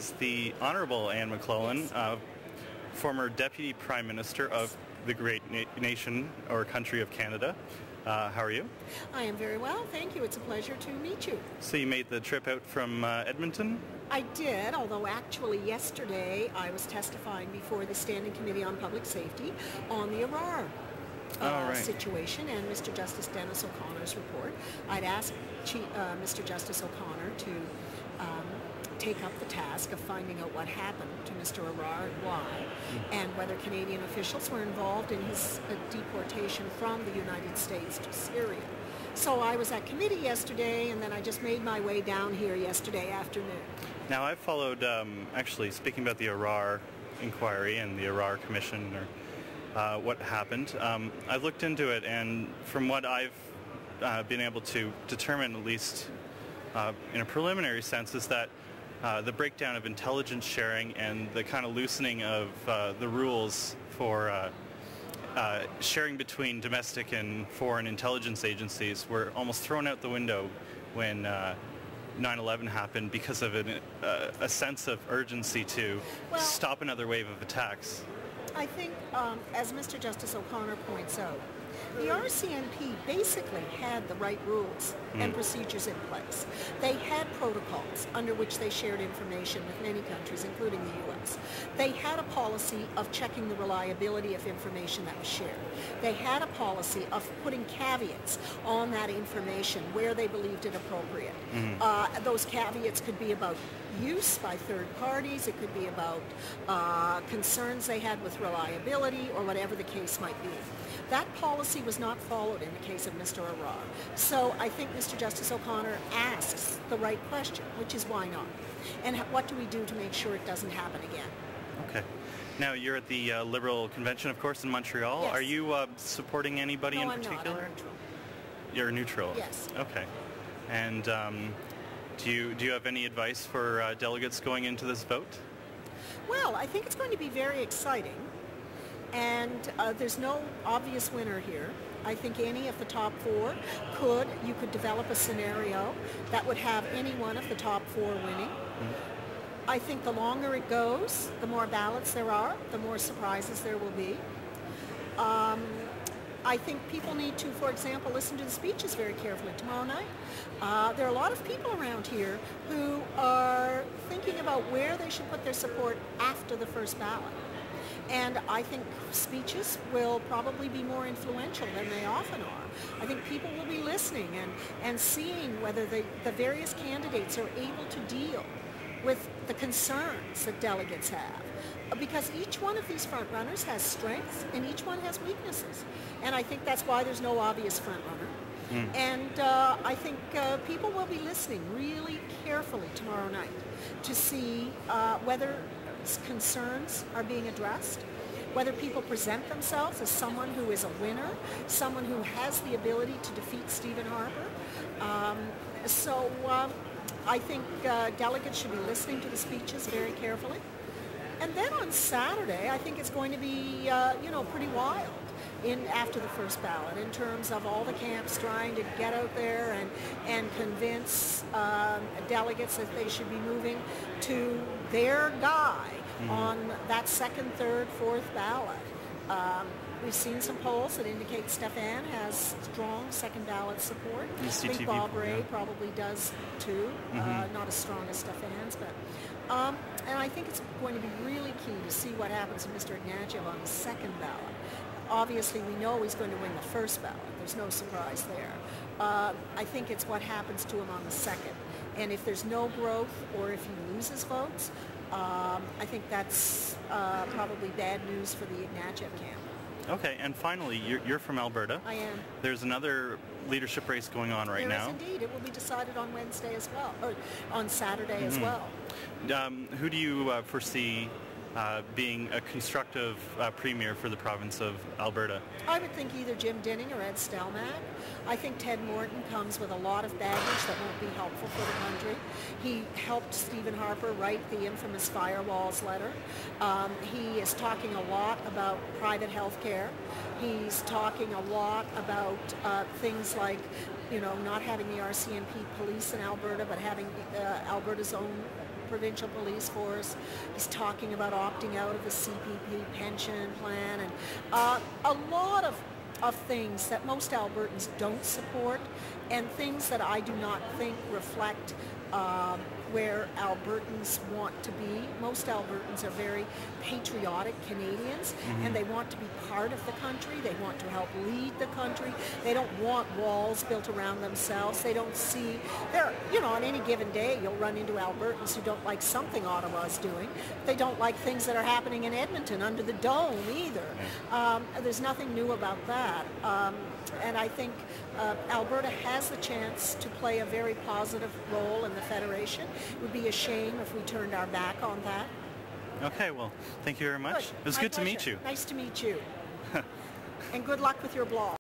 is the Honourable Anne McLellan, former Deputy Prime Minister of the great nation or country of Canada. How are you? I am very well, thank you. It's a pleasure to meet you. So you made the trip out from Edmonton? I did, although actually yesterday I was testifying before the Standing Committee on Public Safety on the Aurora situation and Mr. Justice Dennis O'Connor's report. I'd asked Mr. Justice O'Connor to take up the task of finding out what happened to Mr. Arar and why, and whether Canadian officials were involved in his deportation from the United States to Syria. So I was at committee yesterday, and then I just made my way down here yesterday afternoon. Now I've followed, actually speaking about the Arar inquiry and the Arar Commission, or what happened, I've looked into it, and from what I've been able to determine, at least in a preliminary sense, is that the breakdown of intelligence sharing and the kind of loosening of the rules for sharing between domestic and foreign intelligence agencies were almost thrown out the window when 9/11 happened because of a sense of urgency to stop another wave of attacks. I think, as Mr. Justice O'Connor points out, the RCMP basically had the right rules and procedures in place. They had protocols under which they shared information with many countries, including the U.S. They had a policy of checking the reliability of information that was shared. They had a policy of putting caveats on that information where they believed it appropriate. Those caveats could be about use by third parties, it could be about concerns they had with reliability, or whatever the case might be. That policy was not followed in the case of Mr. Arar. So I think Mr. Justice O'Connor asks the right question, which is why not? And what do we do to make sure it doesn't happen again? Okay. Now you're at the Liberal Convention, of course, in Montreal. Yes. Are you supporting anybody in particular? No, I'm not. I'm neutral. You're neutral? Yes. Okay. And do you have any advice for delegates going into this vote? Well, I think it's going to be very exciting. And there's no obvious winner here. I think any of the top four you could develop a scenario that would have any one of the top four winning. I think the longer it goes, the more ballots there are, the more surprises there will be. I think people need to, for example, listen to the speeches very carefully tomorrow night. There are a lot of people around here who are thinking about where they should put their support after the first ballot. And I think speeches will probably be more influential than they often are. I think people will be listening and seeing whether the various candidates are able to deal with the concerns that delegates have. Because each one of these front runners has strengths and each one has weaknesses. And I think that's why there's no obvious front runner. And I think people will be listening really carefully tomorrow night to see whether concerns are being addressed, whether people present themselves as someone who is a winner, someone who has the ability to defeat Stephen Harper. So I think delegates should be listening to the speeches very carefully. And then on Saturday, I think it's going to be, pretty wild after the first ballot in terms of all the camps trying to get out there and convince delegates that they should be moving to their guy on that second, third, fourth ballot. We've seen some polls that indicate Stéphane has strong second ballot support. I think Bob Ray probably does too, not as strong as Stéphane's, but and I think it's going to be really key to see what happens to Mr. Ignatieff on the second ballot. Obviously, we know he's going to win the first ballot. There's no surprise there. I think it's what happens to him on the second. And if there's no growth or if he loses votes, I think that's probably bad news for the Ignatieff camp. Okay, and finally, you're from Alberta. I am. There's another leadership race going on right now. There is indeed. It will be decided on Wednesday as well, or on Saturday as well. Who do you foresee being a constructive premier for the province of Alberta? I would think either Jim Dinning or Ed Stelmach. I think Ted Morton comes with a lot of baggage that won't be helpful for the country. He helped Stephen Harper write the infamous firewalls letter. He is talking a lot about private health care. He's talking a lot about things like, not having the RCMP police in Alberta, but having Alberta's own provincial police force. He's talking about opting out of the CPP pension plan, and a lot of things that most Albertans don't support, and things that I do not think reflect where Albertans want to be. Most Albertans are very patriotic Canadians, and they want to be part of the country. They want to help lead the country. They don't want walls built around themselves. They don't see, on any given day you'll run into Albertans who don't like something Ottawa's doing. They don't like things that are happening in Edmonton under the dome either. There's nothing new about that. And I think Alberta has the chance to play a very positive role in the Federation. It would be a shame if we turned our back on that. Okay, well, thank you very much. Good. It was My good pleasure. to meet you. Nice to meet you. And good luck with your blog.